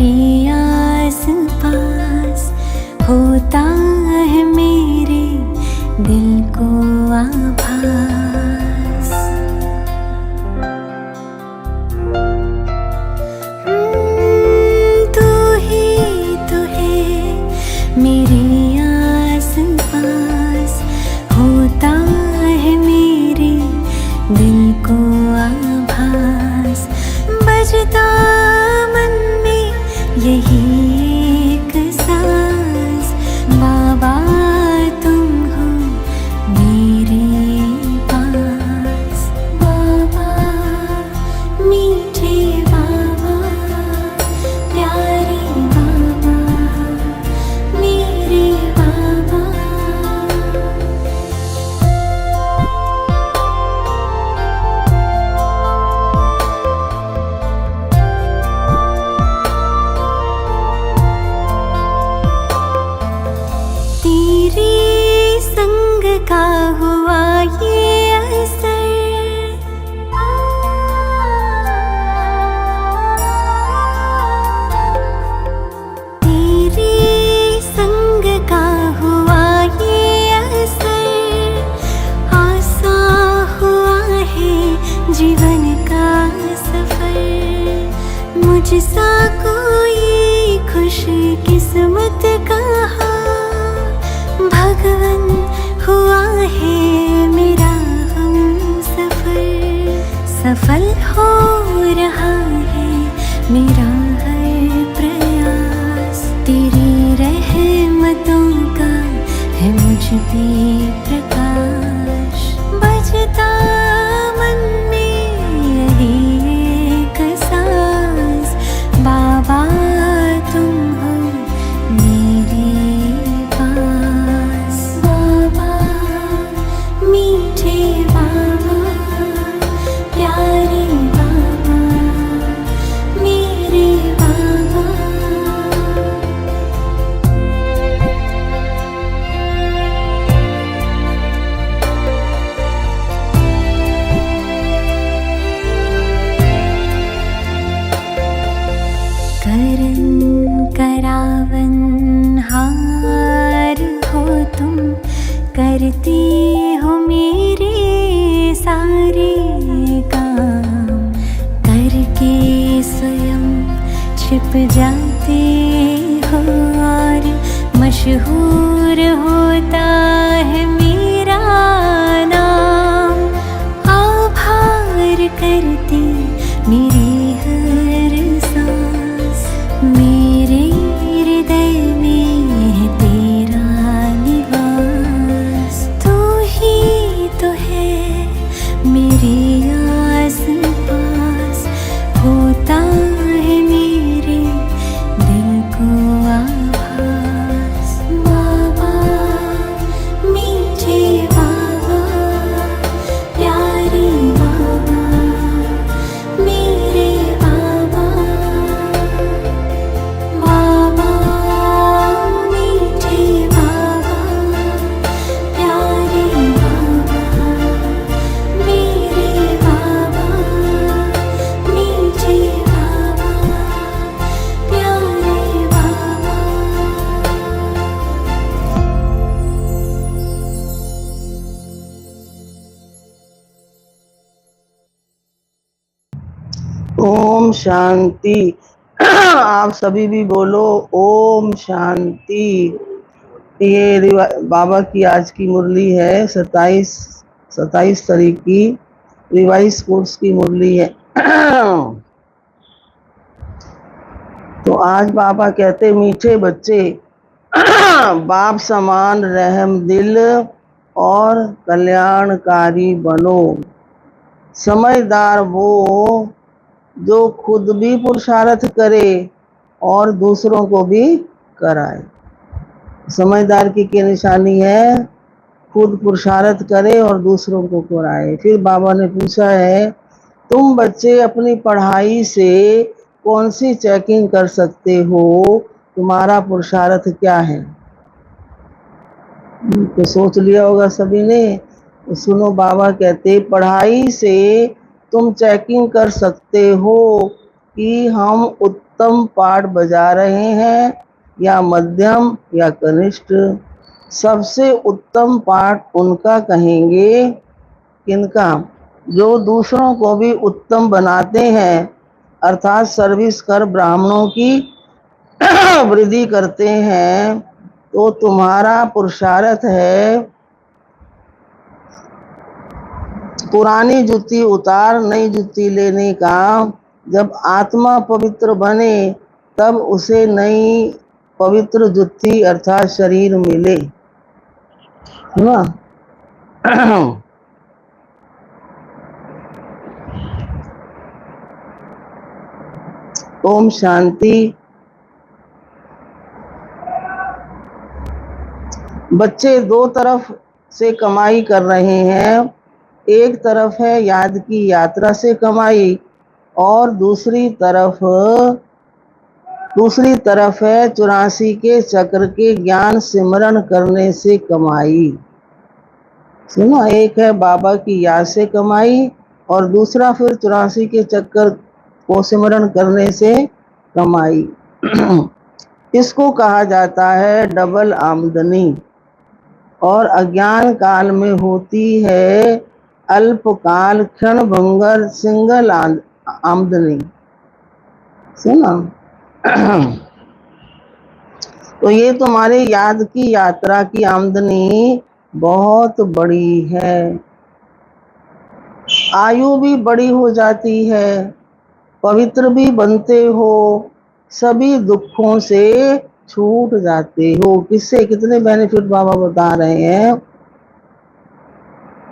तेरी आस पास होता है मेरे दिल को आभास। तू ही तो है मेरे आस पास होता है मेरे दिल को आभास। बजता मन में यही एक सांस, बाबा तुम हो मेरे पास। बाबा मीठे बाबा, प्यारे बाबा, मेरे बाबा। तेरे संग का हुआ ये असर, तेरे संग का हुआ ये असर। आसान हुआ है जीवन का सफर, मुझसा कोई खुश किस्मत कहा भगवन हुआ है मेरा हम सफर। सफल हो रहा है मेरा हर प्रयास, तेरी रहमतों का है मुझ पे प्रकाश। बजता मन में यही एक सांस, बाबा तुम हो मेरे पास। बाबा मीठे बाबा, प्यारे बाबा, मेरे बाबा। करन करावन हार हो तुम, करते हो मेरे सारे काम। करके स्वयं छिप जाते हो और मशहूर होता है मेरा नाम। आभार करती मेरी हर सांस, मेरे हृदय में है तेरा निवास। तू ही तो है मेरे आस पास होता है मेरे दिल को आभास। बाबा मीठे बाबा, प्यारे बाबा, मेरे बाबा। बाबा मीठे बाबा, प्यारे बाबा, मेरे बाबा। मीठे बाबा, प्यारे बाबा। ओम शांति। आप सभी भी बोलो ओम शांति। ये बाबा की आज की मुरली है, 27 तारीख की रिवाइज कोर्स की मुरली है। तो आज बाबा कहते मीठे बच्चे बाप समान रहम दिल और कल्याणकारी बनो। समझदार वो जो खुद भी पुरुषार्थ करे और दूसरों को भी कराए। समझदार की क्या निशानी है? खुद पुरुषार्थ करे और दूसरों को कराए। फिर बाबा ने पूछा है, तुम बच्चे अपनी पढ़ाई से कौन सी चेकिंग कर सकते हो? तुम्हारा पुरुषार्थ क्या है? तो सोच लिया होगा सभी ने। तो सुनो, बाबा कहते पढ़ाई से तुम चेकिंग कर सकते हो कि हम उत्तम पाठ बजा रहे हैं या मध्यम या कनिष्ठ। सबसे उत्तम पाठ उनका कहेंगे, किनका? जो दूसरों को भी उत्तम बनाते हैं, अर्थात सर्विस कर ब्राह्मणों की वृद्धि करते हैं। तो तुम्हारा पुरुषार्थ है पुरानी जूती उतार नई जूती लेने का। जब आत्मा पवित्र बने तब उसे नई पवित्र जूती अर्थात शरीर मिले, है ना। ओम शांति। बच्चे दो तरफ से कमाई कर रहे हैं। एक तरफ है याद की यात्रा से कमाई और दूसरी तरफ है 84 के चक्र के ज्ञान सिमरन करने से कमाई। सुनो, एक है बाबा की याद से कमाई और दूसरा फिर 84 के चक्कर को सिमरन करने से कमाई। इसको कहा जाता है डबल आमदनी। और अज्ञान काल में होती है अल्पकाल क्षण भंगर सिंगल आमदनी। सुना। तो ये तुम्हारे याद की यात्रा की आमदनी बहुत बड़ी है। आयु भी बड़ी हो जाती है, पवित्र भी बनते हो, सभी दुखों से छूट जाते हो। किससे? कितने बेनिफिट बाबा बता रहे हैं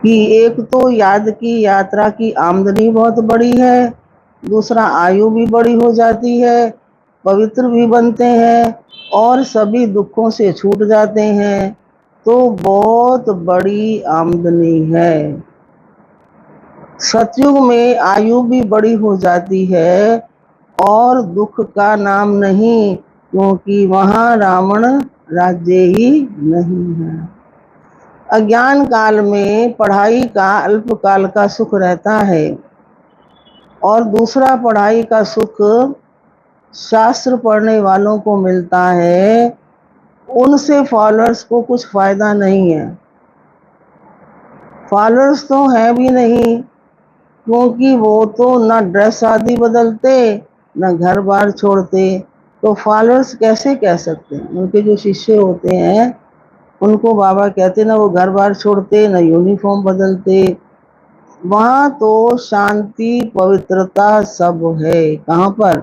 कि एक तो याद की यात्रा की आमदनी बहुत बड़ी है, दूसरा आयु भी बड़ी हो जाती है, पवित्र भी बनते हैं और सभी दुखों से छूट जाते हैं। तो बहुत बड़ी आमदनी है। सतयुग में आयु भी बड़ी हो जाती है और दुख का नाम नहीं, क्योंकि वहां रावण राज्य ही नहीं है। अज्ञान काल में पढ़ाई का अल्पकाल का सुख रहता है और दूसरा पढ़ाई का सुख शास्त्र पढ़ने वालों को मिलता है। उनसे फॉलोअर्स को कुछ फायदा नहीं है। फॉलोअर्स तो है भी नहीं, क्योंकि वो तो ना ड्रेस आदि बदलते ना घर बार छोड़ते। तो फॉलोअर्स कैसे कह सकते हैं? उनके जो शिष्य होते हैं उनको बाबा कहते ना वो घर बार छोड़ते ना यूनिफॉर्म बदलते। वहां तो शांति पवित्रता सब है। कहाँ पर?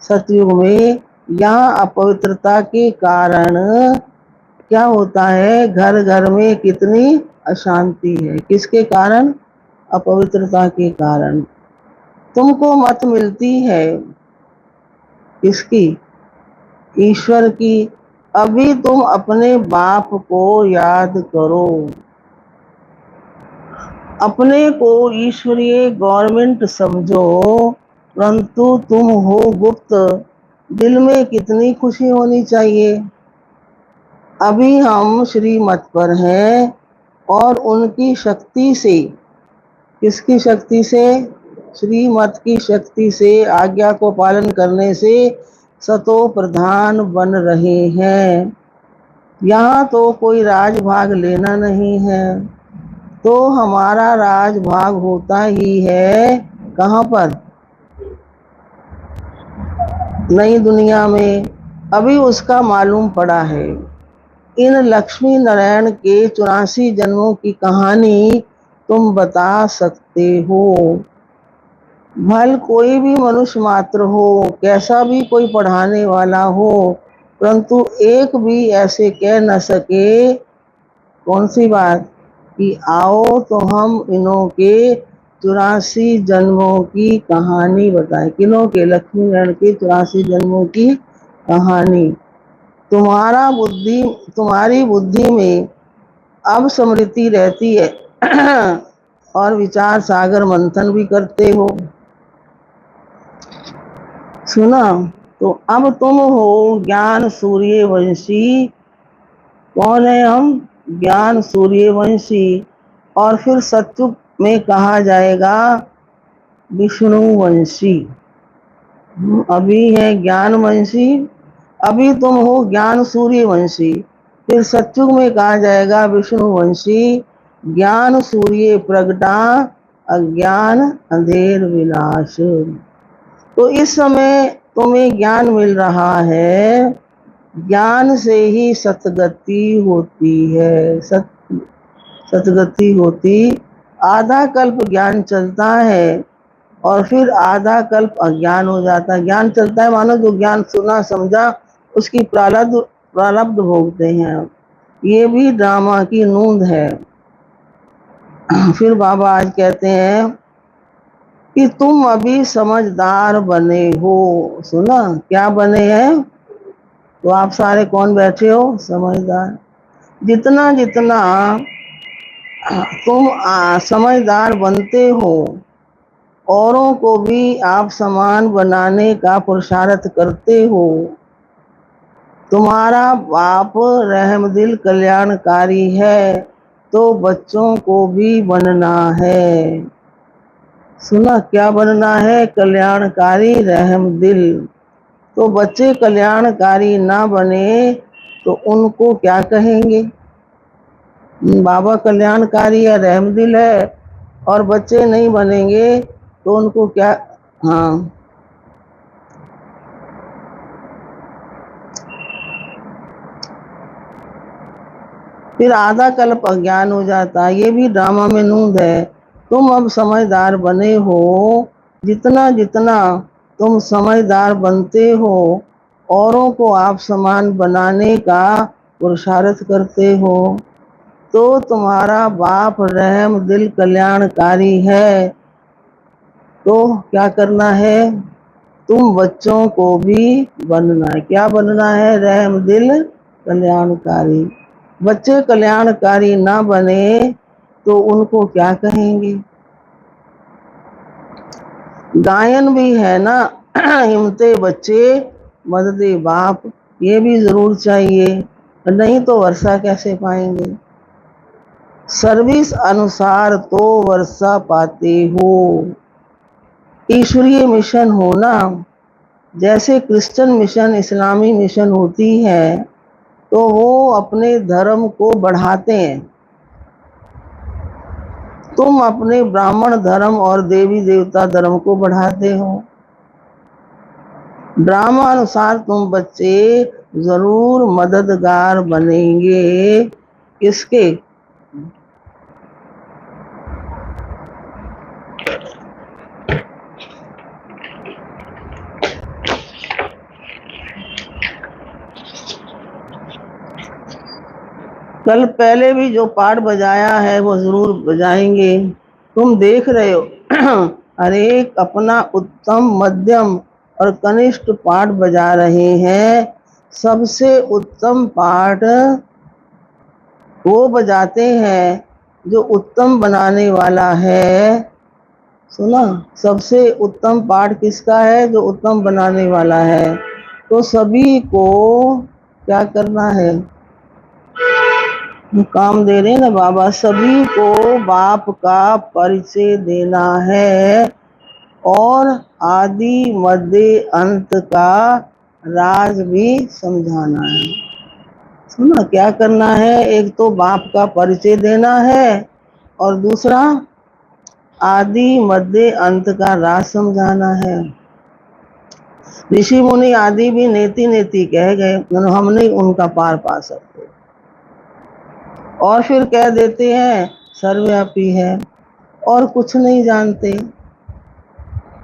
सतयुग में। यहाँ अपवित्रता के कारण क्या होता है? घर घर में कितनी अशांति है। किसके कारण? अपवित्रता के कारण। तुमको मत मिलती है किसकी? ईश्वर की। अभी तुम अपने बाप को याद करो। अपने को ईश्वरीय गवर्नमेंट समझो, परंतु तुम हो गुप्त। दिल में कितनी खुशी होनी चाहिए। अभी हम श्रीमत पर हैं और उनकी शक्ति से, किसकी शक्ति से? श्रीमत की शक्ति से, आज्ञा को पालन करने से सतो प्रधान बन रहे हैं। यहाँ तो कोई राजभाग लेना नहीं है। तो हमारा राजभाग होता ही है कहाँ पर? नई दुनिया में। अभी उसका मालूम पड़ा है। इन लक्ष्मी नारायण के 84 जन्मों की कहानी तुम बता सकते हो। भल कोई भी मनुष्य मात्र हो, कैसा भी कोई पढ़ाने वाला हो, परंतु एक भी ऐसे कह न सके। कौन सी बात? कि आओ तो हम इन्हों के 84 जन्मों की कहानी बताएं। किन्हों के? लक्ष्मी नारायण के 84 जन्मों की कहानी। तुम्हारी बुद्धि में अब स्मृति रहती है और विचार सागर मंथन भी करते हो। सुना। तो अब तुम हो ज्ञान सूर्यवंशी। कौन है हम? ज्ञान सूर्यवंशी। और फिर सत्युग में कहा जाएगा विष्णुवंशी। अभी है ज्ञानवंशी, अभी तुम हो ज्ञान सूर्यवंशी। फिर सत्युग में कहा जाएगा विष्णुवंशी। ज्ञान सूर्य प्रगटा, अज्ञान अंधेर विनाश। तो इस समय तुम्हें ज्ञान मिल रहा है, ज्ञान से ही सतगति होती है। सतगति होती, आधा कल्प ज्ञान चलता है और फिर आधा कल्प अज्ञान हो जाता है। ज्ञान चलता है मानो जो ज्ञान सुना समझा उसकी प्रारब्ध प्रारब्ध भोगते हैं। ये भी ड्रामा की नूंद है। फिर बाबा आज कहते हैं कि तुम अभी समझदार बने हो। सुना क्या बने हैं? तो आप सारे कौन बैठे हो? समझदार। जितना जितना तुम समझदार बनते हो, औरों को भी आप समान बनाने का पुरुषार्थ करते हो। तुम्हारा बाप रहमदिल कल्याणकारी है, तो बच्चों को भी बनना है। सुना क्या बनना है? कल्याणकारी रहमदिल। तो बच्चे कल्याणकारी ना बने तो उनको क्या कहेंगे? बाबा कल्याणकारी या रहमदिल है और बच्चे नहीं बनेंगे तो उनको क्या? हाँ, फिर आधा कल्प अज्ञान हो जाता है। ये भी ड्रामा में नूंद है। तुम अब समझदार बने हो, जितना जितना तुम समझदार बनते हो, औरों को आप समान बनाने का पुरुषार्थ करते हो, तो तुम्हारा बाप रहम दिल कल्याणकारी है। तो क्या करना है? तुम बच्चों को भी बनना है। क्या बनना है? रहम दिल कल्याणकारी। बच्चे कल्याणकारी ना बने तो उनको क्या कहेंगे? गायन भी है ना, हिमते बच्चे मददे बाप, ये भी जरूर चाहिए, नहीं तो वर्षा कैसे पाएंगे? सर्विस अनुसार तो वर्षा पाते हो। ईश्वरीय मिशन हो ना, जैसे क्रिश्चियन मिशन, इस्लामी मिशन होती है, तो वो अपने धर्म को बढ़ाते हैं। तुम अपने ब्राह्मण धर्म और देवी देवता धर्म को बढ़ाते हो। ड्रामा अनुसार तुम बच्चे जरूर मददगार बनेंगे। किसके? कल पहले भी जो पाठ बजाया है वो जरूर बजाएंगे। तुम देख रहे हो हर एक अपना उत्तम, मध्यम और कनिष्ठ पाठ बजा रहे हैं। सबसे उत्तम पाठ वो बजाते हैं जो उत्तम बनाने वाला है। सुना? सबसे उत्तम पाठ किसका है? जो उत्तम बनाने वाला है। तो सभी को क्या करना है? काम दे रहे हैं ना बाबा, सभी को बाप का परिचय देना है और आदि मध्य अंत का राज भी समझाना है। सुना क्या करना है? एक तो बाप का परिचय देना है और दूसरा आदि मध्य अंत का राज समझाना है। ऋषि मुनि आदि भी नेति नेति कह गए, हम नहीं उनका पार पा सकते, और फिर कह देते हैं सर्वव्यापी है और कुछ नहीं जानते।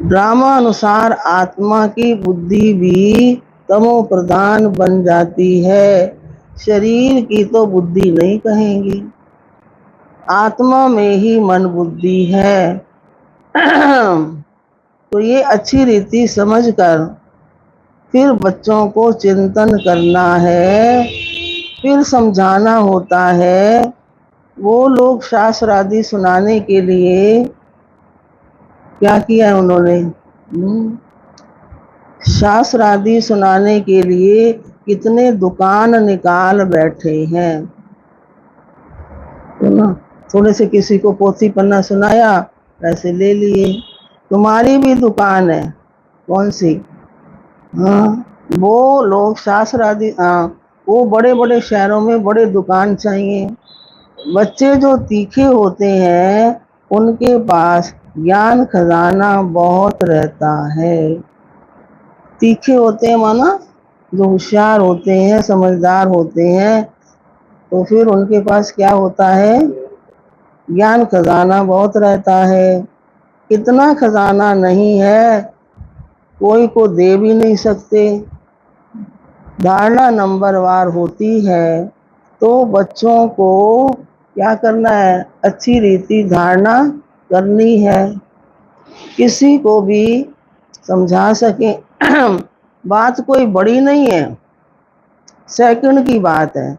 ड्रामा अनुसार आत्मा की बुद्धि भी तमो प्रधान बन जाती है। शरीर की तो बुद्धि नहीं कहेंगी, आत्मा में ही मन बुद्धि है। तो ये अच्छी रीति समझकर फिर बच्चों को चिंतन करना है, फिर समझाना होता है। वो लोग शास्त्र आदि सुनाने के लिए क्या किया है उन्होंने? शास्त्र आदि सुनाने के लिए कितने दुकान निकाल बैठे हैं। तो ना थोड़े से किसी को पोथी पन्ना सुनाया, पैसे ले लिए। तुम्हारी भी दुकान है, कौन सी? हाँ, वो लोग शास्त्र आदि, हाँ, वो बड़े बड़े शहरों में बड़े दुकान चाहिए। बच्चे जो तीखे होते हैं उनके पास ज्ञान खजाना बहुत रहता है। तीखे होते हैं माना जो होशियार होते हैं, समझदार होते हैं, तो फिर उनके पास क्या होता है, ज्ञान खजाना बहुत रहता है। इतना खजाना नहीं है, कोई को दे भी नहीं सकते। धारणा नंबरवार होती है, तो बच्चों को क्या करना है, अच्छी रीति धारणा करनी है, किसी को भी समझा सके। बात कोई बड़ी नहीं है, सेकंड की बात है।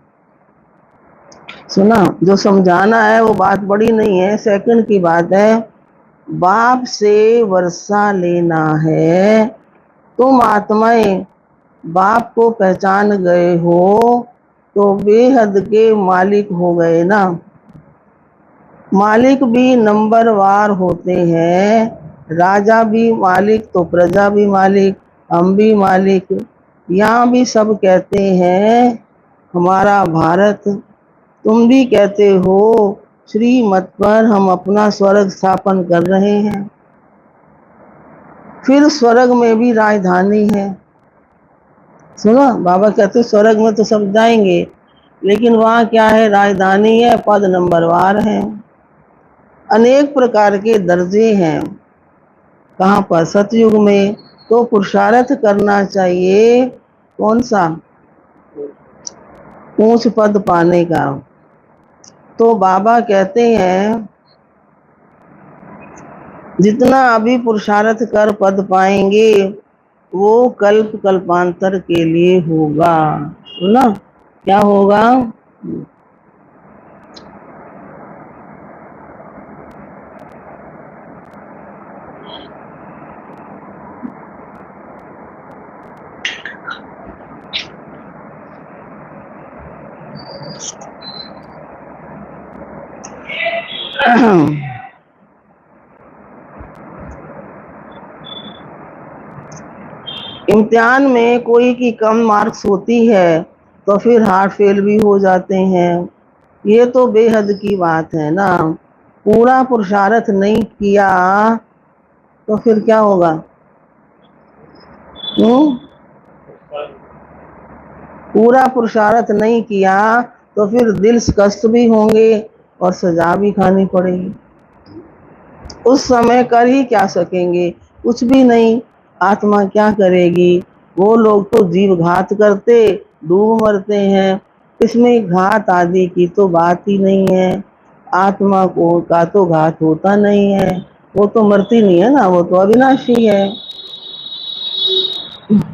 सुना, जो समझाना है वो बात बड़ी नहीं है, सेकंड की बात है। बाप से वर्षा लेना है। तुम आत्माएं बाप को पहचान गए हो तो बेहद के मालिक हो गए ना। मालिक भी नंबरवार होते हैं, राजा भी मालिक तो प्रजा भी मालिक, हम भी मालिक। यहाँ भी सब कहते हैं हमारा भारत, तुम भी कहते हो श्रीमत पर हम अपना स्वर्ग स्थापन कर रहे हैं। फिर स्वर्ग में भी राजधानी है। सुनो, बाबा कहते स्वर्ग में तो सब जाएंगे, लेकिन वहाँ क्या है, राजधानी है, पद नंबरवार है, अनेक प्रकार के दर्जे हैं। कहाँ पर, सतयुग में तो पुरुषार्थ करना चाहिए, कौन सा, ऊंच पद पाने का। तो बाबा कहते हैं जितना अभी पुरुषार्थ कर पद पाएंगे वो कल्प कल्पांतर के लिए होगा। ना क्या होगा, इम्तिहान में कोई की कम मार्क्स होती है तो फिर हार्ट फेल भी हो जाते हैं। ये तो बेहद की बात है ना। पूरा पुरुषार्थ नहीं किया तो फिर क्या होगा, पूरा पुरुषार्थ नहीं किया तो फिर दिल कष्ट भी होंगे और सजा भी खानी पड़ेगी। उस समय कर ही क्या सकेंगे, कुछ भी नहीं। आत्मा क्या करेगी, वो लोग तो जीव घात करते डूब मरते हैं, इसमें घात आदि की तो बात ही नहीं है। आत्मा को का तो घात होता नहीं है, वो तो मरती नहीं है ना, वो तो अविनाशी है।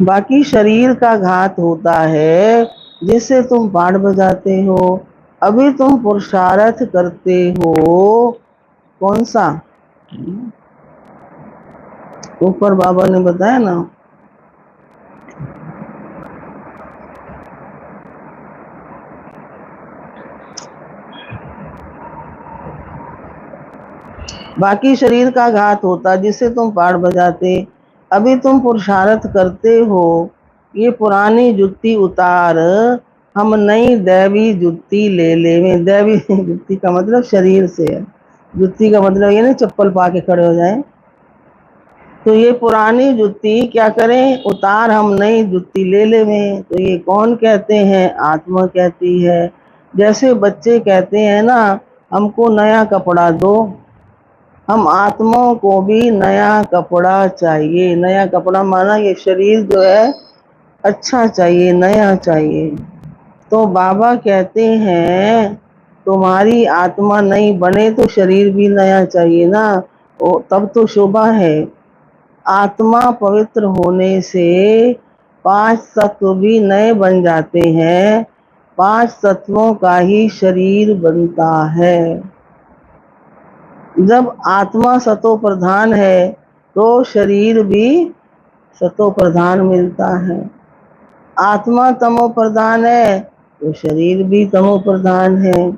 बाकी शरीर का घात होता है, जिससे तुम पाठ बजाते हो। अभी तुम पुरुषार्थ करते हो, कौन सा, ऊपर बाबा ने बताया ना। बाकी शरीर का घात होता जिससे तुम पाठ बजाते, अभी तुम पुरुषार्थ करते हो। ये पुरानी जुत्ती उतार, हम नई दैवी जुत्ती ले लेवें। दैवी जुत्ती का मतलब शरीर से है, जुत्ती का मतलब ये नहीं चप्पल पा के खड़े हो जाएं। तो ये पुरानी जुत्ती क्या करें, उतार हम नई जुत्ती ले लेवें। तो ये कौन कहते हैं, आत्मा कहती है। जैसे बच्चे कहते हैं ना हमको नया कपड़ा दो, हम आत्माओं को भी नया कपड़ा चाहिए। नया कपड़ा माना ये शरीर जो है अच्छा चाहिए, नया चाहिए। तो बाबा कहते हैं तुम्हारी आत्मा नई बने तो शरीर भी नया चाहिए ना, तब तो शोभा है। आत्मा पवित्र होने से 5 तत्व भी नए बन जाते हैं, 5 तत्वों का ही शरीर बनता है। जब आत्मा सतो प्रधान है तो शरीर भी सतो प्रधान मिलता है। आत्मा तमो प्रधान है तो शरीर भी तमो प्रधान है।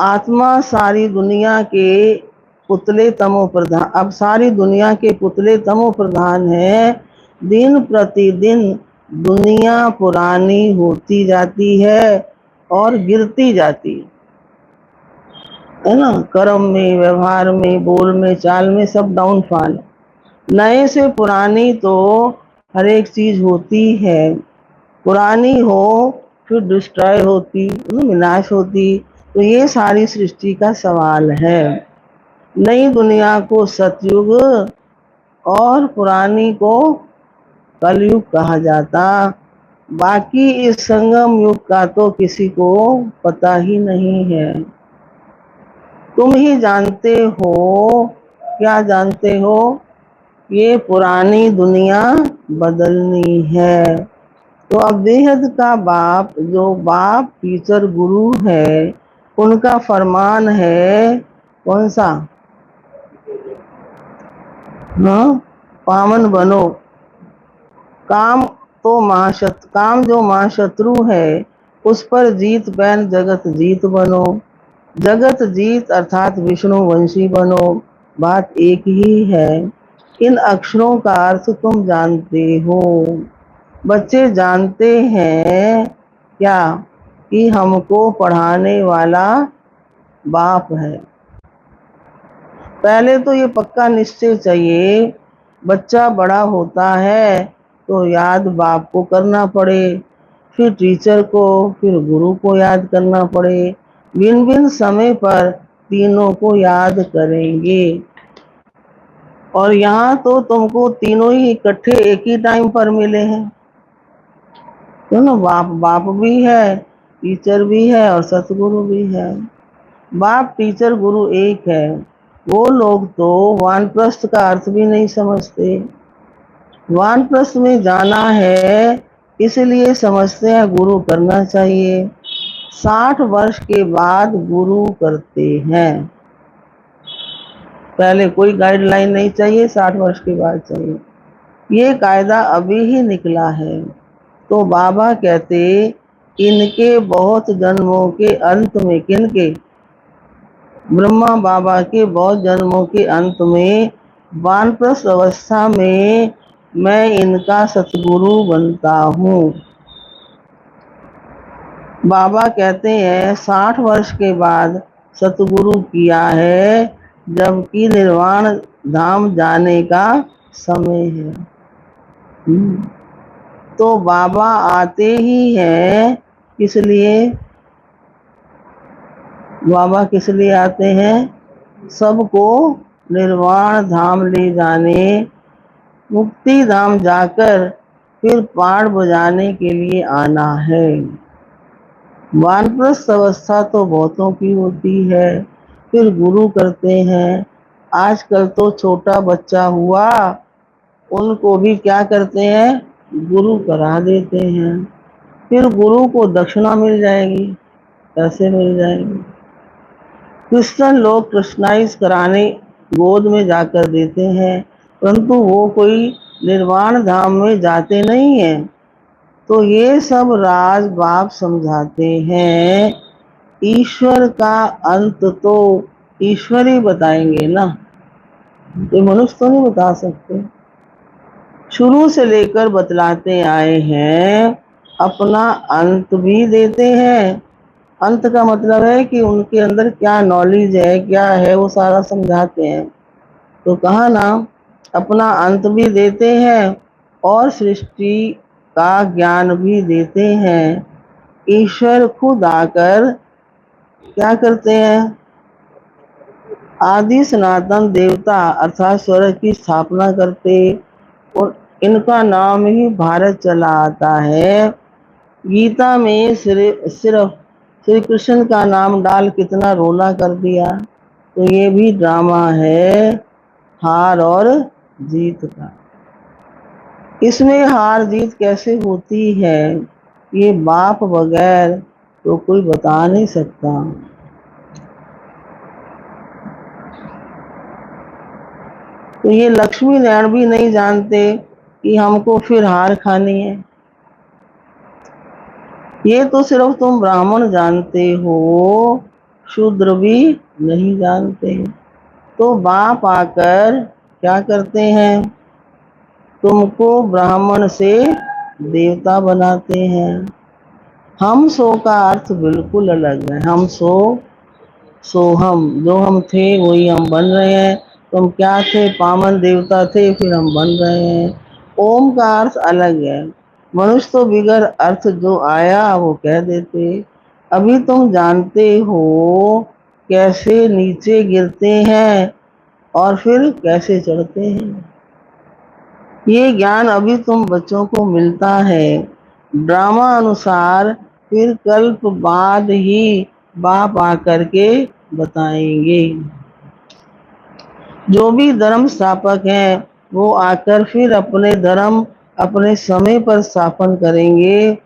आत्मा सारी दुनिया के पुतले तमो प्रधान, अब सारी दुनिया के पुतले तमो प्रधान है, दिन प्रतिदिन दुनिया पुरानी होती जाती है और गिरती जाती है ना। कर्म में, व्यवहार में, बोल में, चाल में सब डाउनफॉल। नए से पुरानी तो हर एक चीज होती है। पुरानी हो फिर डिस्ट्रॉय होती, विनाश होती। तो ये सारी सृष्टि का सवाल है। नई दुनिया को सतयुग और पुरानी को कलयुग कहा जाता। बाकी इस संगम युग का तो किसी को पता ही नहीं है। तुम ही जानते हो। क्या जानते हो? ये पुरानी दुनिया बदलनी है। तो अब बेहद का बाप, जो बाप टीचर गुरु है, उनका फरमान है कौन सा? हाँ, पावन बनो। काम जो महाशत्रु है, उस पर जीत पैन जगत जीत बनो। जगत जीत अर्थात विष्णु वंशी बनो। बात एक ही है। इन अक्षरों का अर्थ तुम जानते हो। बच्चे जानते हैं क्या कि हमको पढ़ाने वाला बाप है। पहले तो ये पक्का निश्चय चाहिए, बच्चा बड़ा होता है तो याद बाप को करना पड़े, फिर टीचर को, फिर गुरु को याद करना पड़े। भिन्न भिन्न समय पर तीनों को याद करेंगे। और यहाँ तो तुमको तीनों ही इकट्ठे एक ही टाइम पर मिले हैं। क्यों ना, बाप बाप भी है, टीचर भी है और सतगुरु भी है। बाप टीचर गुरु एक है। वो लोग तो वानप्रस्थ का अर्थ भी नहीं समझते। वानप्रस्थ में जाना है इसलिए समझते हैं गुरु करना चाहिए। 60 वर्ष के बाद गुरु करते हैं। पहले कोई गाइडलाइन नहीं चाहिए, 60 वर्ष के बाद चाहिए। ये कायदा अभी ही निकला है। तो बाबा कहते, इनके बहुत जन्मों के अंत में, किनके? ब्रह्मा बाबा के बहुत जन्मों के अंत में, वानप्रस्थ अवस्था में मैं इनका सतगुरु बनता हूँ। बाबा कहते हैं 60 वर्ष के बाद सतगुरु किया है, जबकि निर्वाण धाम जाने का समय है। तो बाबा आते ही हैं, किस लिए? बाबा किस लिए आते हैं? सबको निर्वाण धाम ले जाने, मुक्ति धाम जाकर फिर पाठ बजाने के लिए आना है। वानप्रस्थ अवस्था तो बहुतों की होती है, फिर गुरु करते हैं। आजकल तो छोटा बच्चा हुआ, उनको भी क्या करते हैं? गुरु करा देते हैं। फिर गुरु को दक्षिणा मिल जाएगी। पैसे मिल जाएंगे। क्रिश्चियन लोग कृष्णाइज कराने गोद में जाकर देते हैं, परंतु वो कोई निर्वाण धाम में जाते नहीं हैं। तो ये सब राज बाप समझाते हैं। ईश्वर का अंत तो ईश्वर ही बताएंगे ना, कोई मनुष्य तो नहीं बता सकते। शुरू से लेकर बतलाते आए हैं, अपना अंत भी देते हैं। अंत का मतलब है कि उनके अंदर क्या नॉलेज है, क्या है, वो सारा समझाते हैं। तो कहा ना, अपना अंत भी देते हैं और सृष्टि का ज्ञान भी देते हैं। ईश्वर खुद आकर क्या करते हैं? आदि सनातन देवता अर्थात स्वर्ग की स्थापना करते, और इनका नाम ही भारत चला आता है। गीता में सिर्फ श्री कृष्ण का नाम डाल कितना रोना कर दिया। तो ये भी ड्रामा है हार और जीत का। इसमें हार जीत कैसे होती है, ये बाप बगैर तो कोई बता नहीं सकता। तो ये लक्ष्मी नारायण भी नहीं जानते कि हमको फिर हार खानी है। ये तो सिर्फ तुम ब्राह्मण जानते हो, शूद्र भी नहीं जानते। तो बाप आकर क्या करते हैं? तुमको ब्राह्मण से देवता बनाते हैं। हम सो का अर्थ बिल्कुल अलग है। हम सो हम, जो हम थे वही हम बन रहे हैं। तुम क्या थे? पावन देवता थे, फिर हम बन रहे हैं। ओम का अर्थ अलग है। मनुष्य तो बिगर अर्थ जो आया वो कह देते। अभी तुम जानते हो कैसे नीचे गिरते हैं और फिर कैसे चढ़ते हैं। ये ज्ञान अभी तुम बच्चों को मिलता है। ड्रामा अनुसार फिर कल्प बाद ही बाप आकर के बताएंगे। जो भी धर्म स्थापक हैं वो आकर फिर अपने धर्म अपने समय पर स्थापन करेंगे।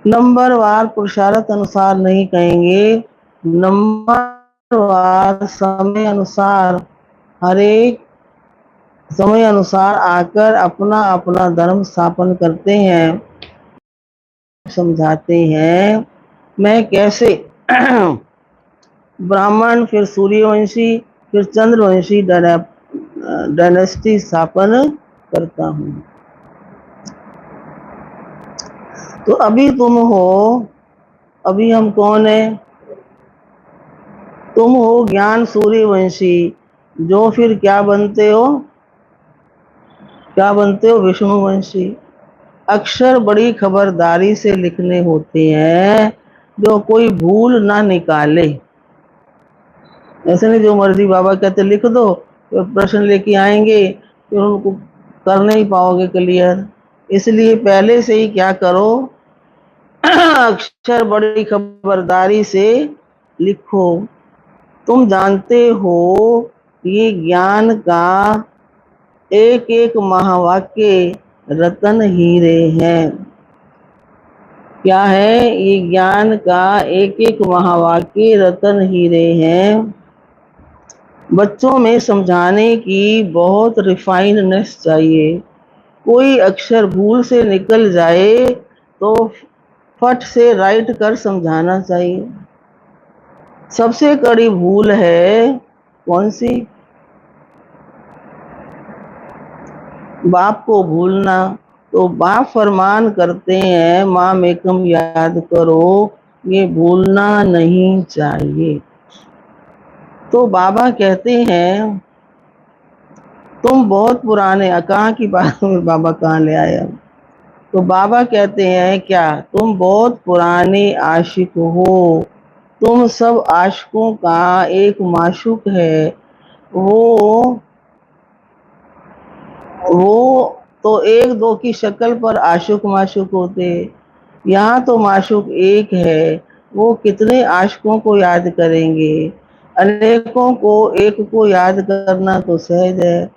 नंबरवार पुरुषार्थ अनुसार नहीं कहेंगे, नंबरवार समय अनुसार। हर एक समय अनुसार आकर अपना अपना धर्म स्थापन करते हैं, समझाते हैं। मैं कैसे ब्राह्मण, फिर सूर्यवंशी, फिर चंद्रवंशी डायनेस्टी स्थापन करता हूँ। तो अभी तुम हो, अभी हम कौन है? तुम हो ज्ञान सूर्यवंशी, जो फिर क्या बनते हो? क्या बनते हो? विष्णुवंशी। अक्षर बड़ी खबरदारी से लिखने होते हैं, जो कोई भूल ना निकाले। ऐसे नहीं जो मर्जी बाबा कहते लिख दो, तो प्रश्न लेके आएंगे, फिर उनको कर नहीं पाओगे क्लियर। इसलिए पहले से ही क्या करो, अक्षर बड़ी खबरदारी से लिखो। तुम जानते हो ये ज्ञान का एक एक महावाक्य रतन हीरे हैं। क्या है? ये ज्ञान का एक एक महावाक्य रतन हीरे हैं। बच्चों में समझाने की बहुत रिफाइननेस चाहिए। कोई अक्षर भूल से निकल जाए तो फट से राइट कर समझाना चाहिए। सबसे कड़ी भूल है कौन सी? बाप को भूलना। तो बाप फरमान करते हैं माम एकम याद करो, ये भूलना नहीं चाहिए। तो बाबा कहते हैं तुम बहुत पुराने, कहाँ की बात में बाबा कहाँ ले आए अब? तो बाबा कहते हैं क्या? तुम बहुत पुराने आशिक हो। तुम सब आशिकों का एक माशूक है। वो तो एक दो की शक्ल पर आशिक माशूक होते, यहाँ तो माशूक एक है। वो कितने आशिकों को याद करेंगे? अनेकों को एक को याद करना तो सहज है,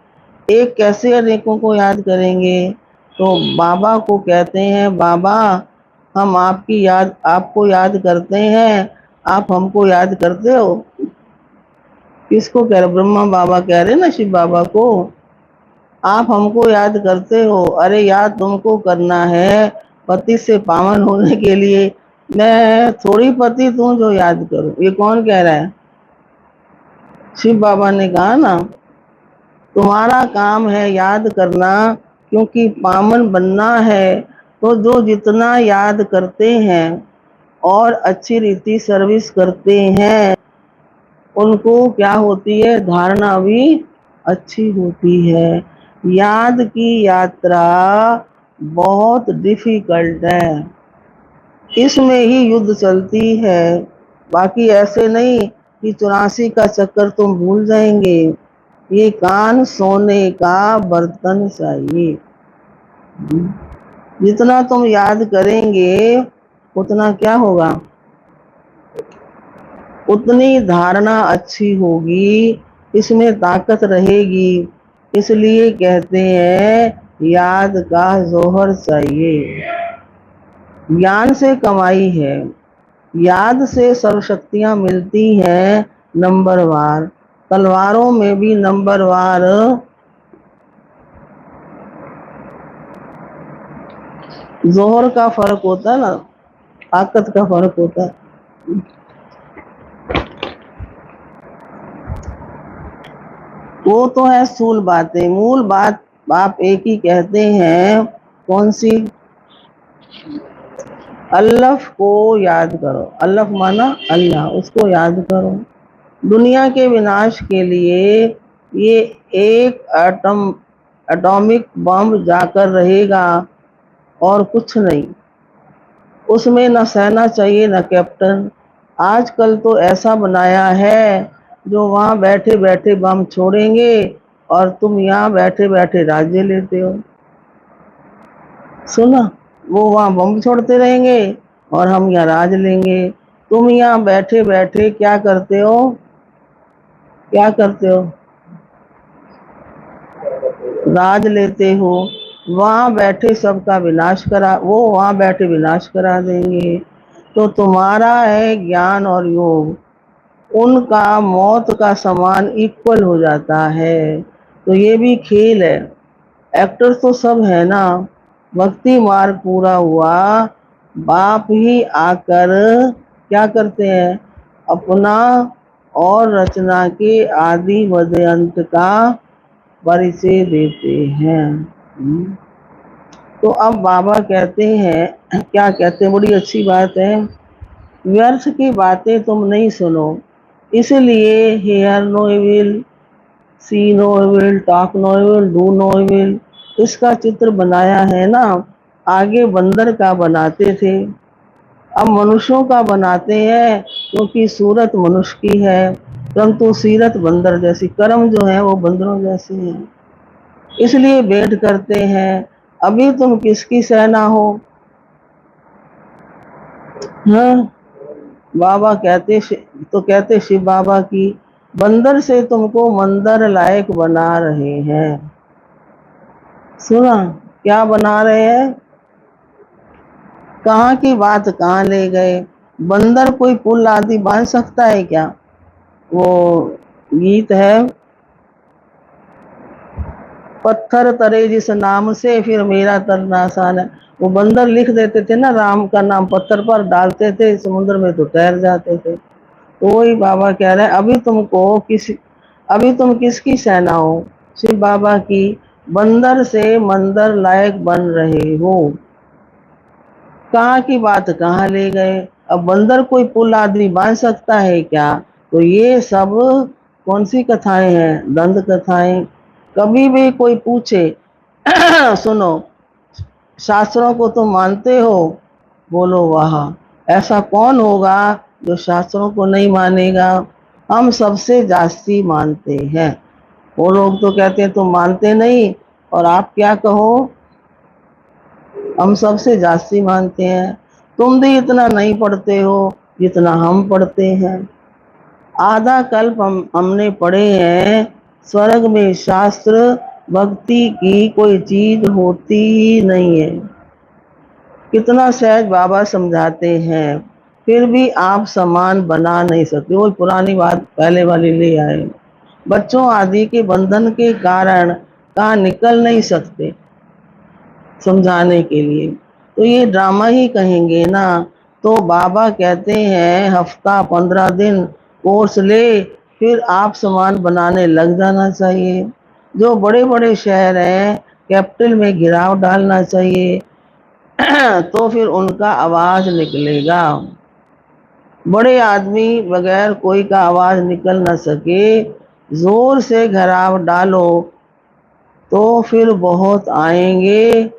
एक कैसे अनेकों को याद करेंगे? तो बाबा को कहते हैं बाबा हम आपको याद करते हैं, आप हमको याद करते हो। किसको कह रहे? ब्रह्मा बाबा कह रहे ना शिव बाबा को, आप हमको याद करते हो। अरे याद तुमको करना है पति से पावन होने के लिए। मैं थोड़ी पति तू जो याद करूं। ये कौन कह रहा है? शिव बाबा ने कहा ना तुम्हारा काम है याद करना, क्योंकि पावन बनना है। तो जो जितना याद करते हैं और अच्छी रीति सर्विस करते हैं उनको क्या होती है? धारणा भी अच्छी होती है। याद की यात्रा बहुत डिफिकल्ट है, इसमें ही युद्ध चलती है। बाकी ऐसे नहीं कि 84 का चक्कर तुम भूल जाएंगे। ये कान सोने का बर्तन चाहिए। जितना तुम याद करेंगे उतना क्या होगा? उतनी धारणा अच्छी होगी, इसमें ताकत रहेगी। इसलिए कहते हैं याद का जोहर चाहिए। ज्ञान से कमाई है, याद से सर्वशक्तियां मिलती हैं नंबरवार। तलवारों में भी नंबरवार जोहर का फर्क होता है ना, ताकत का फर्क होता है। वो तो है स्थूल बातें। मूल बात बाप एक ही कहते हैं, कौन सी? अल्लाह को याद करो। अल्लाह माना अल्लाह, उसको याद करो। दुनिया के विनाश के लिए ये एक एटॉमिक बम जाकर रहेगा और कुछ नहीं। उसमें न सेना चाहिए न कैप्टन। आजकल तो ऐसा बनाया है जो वहां बैठे बैठे बम छोड़ेंगे और तुम यहाँ बैठे बैठे राज्य लेते हो। सुना? वो वहां बम छोड़ते रहेंगे और हम यहाँ राज लेंगे। तुम यहाँ बैठे बैठे क्या करते हो? क्या करते हो? राज लेते हो। वहां बैठे सबका विनाश करा, वो वहां बैठे विनाश करा देंगे। तो तुम्हारा है ज्ञान और योग, उनका मौत का समान इक्वल हो जाता है। तो ये भी खेल है। एक्टर तो सब है ना। भक्ति मार्ग पूरा हुआ, बाप ही आकर क्या करते हैं? अपना और रचना के आदि मध्य अंत का परिचय देते हैं। तो अब बाबा कहते हैं, क्या कहते हैं? बड़ी अच्छी बात है। व्यर्थ की बातें तुम नहीं सुनो, इसलिए hear no evil, see no evil, talk no evil, do no evil, इसका चित्र बनाया है ना। आगे बंदर का बनाते थे, अब मनुष्यों का बनाते हैं, क्योंकि सूरत मनुष्य की है परंतु सीरत बंदर जैसी, कर्म जो है वो बंदरों जैसे हैं, इसलिए भेंट करते हैं। अभी तुम किसकी सेना हो? हाँ, बाबा कहते तो कहते शिव बाबा की। बंदर से तुमको मंदर लायक बना रहे हैं। सुना? क्या बना रहे हैं? कहाँ की बात कहाँ ले गए? बंदर कोई पुल आदि बांध सकता है क्या? वो गीत है, पत्थर तरे जिस नाम से फिर मेरा तरना आसान है। वो बंदर लिख देते थे ना, राम का नाम पत्थर पर डालते थे, समुद्र में तो तैर जाते थे। तो वही बाबा कह रहे हैं, अभी तुम किसकी सेना हो? शिव बाबा की। बंदर से मंदर लायक बन रहे हो। कहाँ की बात कहाँ ले गए? अब बंदर कोई पुल आदमी बांध सकता है क्या? तो ये सब कौन सी कथाएं हैं? दंड कथाएं। कभी भी कोई पूछे सुनो, शास्त्रों को तुम मानते हो? बोलो वाह। ऐसा कौन होगा जो शास्त्रों को नहीं मानेगा? हम सबसे जास्ती मानते हैं। वो लोग तो कहते हैं तुम मानते नहीं, और आप क्या कहो? हम सबसे जास्ती मानते हैं। तुम भी इतना नहीं पढ़ते हो जितना हम पढ़ते हैं। आधा कल्प हमने पढ़े हैं। स्वर्ग में शास्त्र भक्ति की कोई चीज होती ही नहीं है। कितना सहज बाबा समझाते हैं, फिर भी आप समान बना नहीं सकते। वो पुरानी बात पहले वाली ले आए। बच्चों आदि के बंधन के कारण कहाँ निकल नहीं सकते समझाने के लिए, तो ये ड्रामा ही कहेंगे ना। तो बाबा कहते हैं हफ्ता 15 दिन कोर्स ले, फिर आप समान बनाने लग जाना चाहिए। जो बड़े बड़े शहर हैं, कैपिटल में गिराव डालना चाहिए तो फिर उनका आवाज निकलेगा। बड़े आदमी बगैर कोई का आवाज निकल न सके, जोर से घराव डालो तो फिर बहुत आएंगे।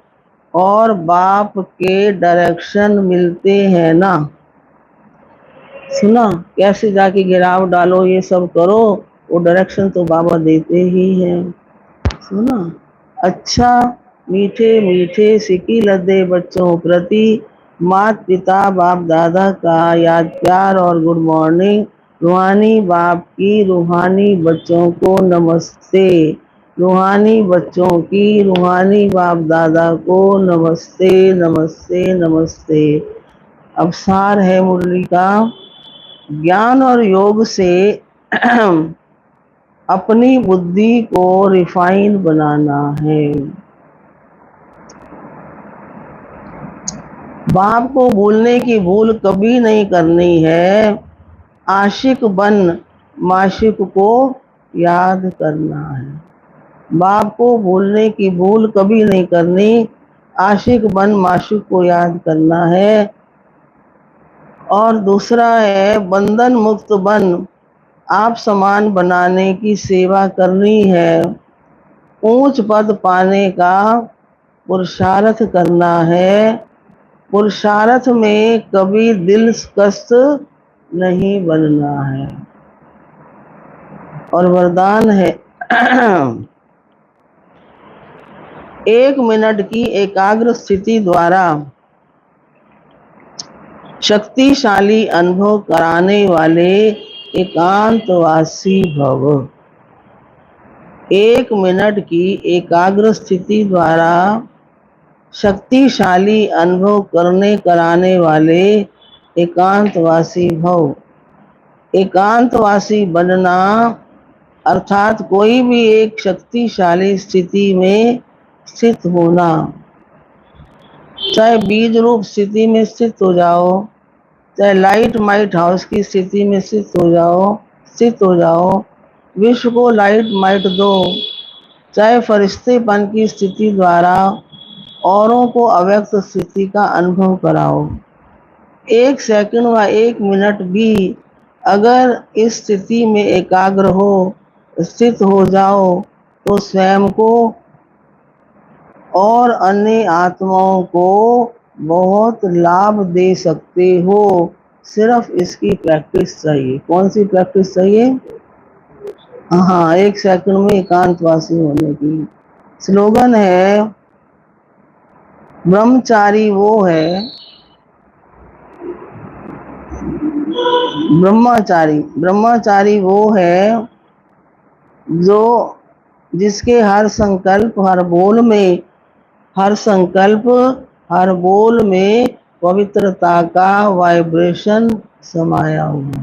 और बाप के डायरेक्शन मिलते हैं ना। सुना? कैसे जाके गिराव डालो, ये सब करो, वो डायरेक्शन तो बाबा देते ही हैं। सुना? अच्छा, मीठे मीठे सिकी लदे बच्चों प्रति माता पिता बाप दादा का याद प्यार और गुड मॉर्निंग। रूहानी बाप की रूहानी बच्चों को नमस्ते। रूहानी बच्चों की रूहानी बाप दादा को नमस्ते नमस्ते नमस्ते। अब सार है मुरली का, ज्ञान और योग से अपनी बुद्धि को रिफाइन बनाना है। बाप को भूलने की भूल कभी नहीं करनी है। आशिक बन माशिक को याद करना है। बाप को भूलने की भूल कभी नहीं करनी, आशिक बन माशूक को याद करना है। और दूसरा है बंधन मुक्त बन आप समान बनाने की सेवा करनी है। ऊंच पद पाने का पुरुषार्थ करना है, पुरुषार्थ में कभी दिल कस्त नहीं बनना है। और वरदान है 1 मिनट की एकाग्र स्थिति द्वारा शक्तिशाली अनुभव कराने वाले एकांतवासी भव। 1 मिनट की एकाग्र स्थिति द्वारा शक्तिशाली अनुभव कराने वाले एकांतवासी भव। एकांतवासी बनना अर्थात कोई भी एक शक्तिशाली स्थिति में स्थित होना, चाहे बीज रूप स्थिति में स्थित हो जाओ, चाहे लाइट माइट हाउस की स्थिति में स्थित हो जाओ, विश्व को लाइट माइट दो, चाहे फरिश्तेपन की स्थिति द्वारा औरों को अव्यक्त स्थिति का अनुभव कराओ। 1 सेकंड व 1 मिनट भी अगर इस स्थिति में एकाग्र हो स्थित हो जाओ तो स्वयं को और अन्य आत्माओं को बहुत लाभ दे सकते हो। सिर्फ इसकी प्रैक्टिस चाहिए। कौन सी प्रैक्टिस चाहिए? हाँ, 1 सेकंड में एकांतवासी होने की। स्लोगन है ब्रह्मचारी वो है ब्रह्मचारी वो है जो जिसके हर संकल्प हर बोल में पवित्रता का वाइब्रेशन समाया हुआ।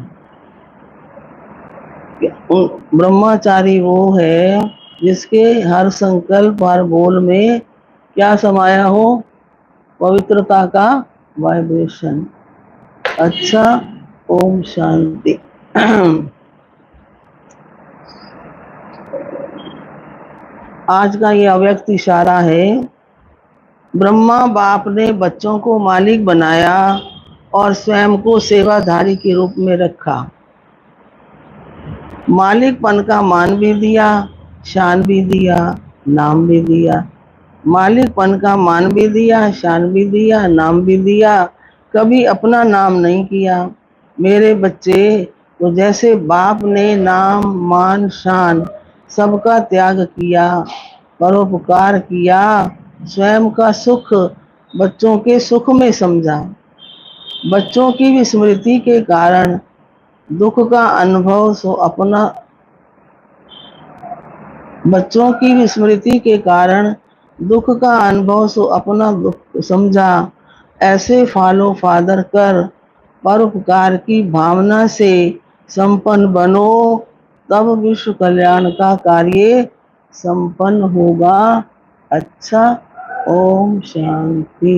ब्रह्मचारी वो है जिसके हर संकल्प हर बोल में क्या समाया हो? पवित्रता का वाइब्रेशन। अच्छा, ओम शांति। आज का ये अव्यक्त इशारा है। ब्रह्मा बाप ने बच्चों को मालिक बनाया और स्वयं को सेवाधारी के रूप में रखा। मालिकपन का मान भी दिया, शान भी दिया, नाम भी दिया। मालिकपन का मान भी दिया, शान भी दिया, नाम भी दिया। कभी अपना नाम नहीं किया। मेरे बच्चे, तो जैसे बाप ने नाम मान शान सबका त्याग किया, परोपकार किया, स्वयं का सुख बच्चों के सुख में समझा। बच्चों की विस्मृति के कारण दुख का अनुभव सो अपना बच्चों की विस्मृति के कारण दुख का अनुभव सो अपना दुख समझा। ऐसे फॉलो फादर कर परोपकार की भावना से संपन्न बनो, तब विश्व कल्याण का कार्य संपन्न होगा। अच्छा, ओम शांति।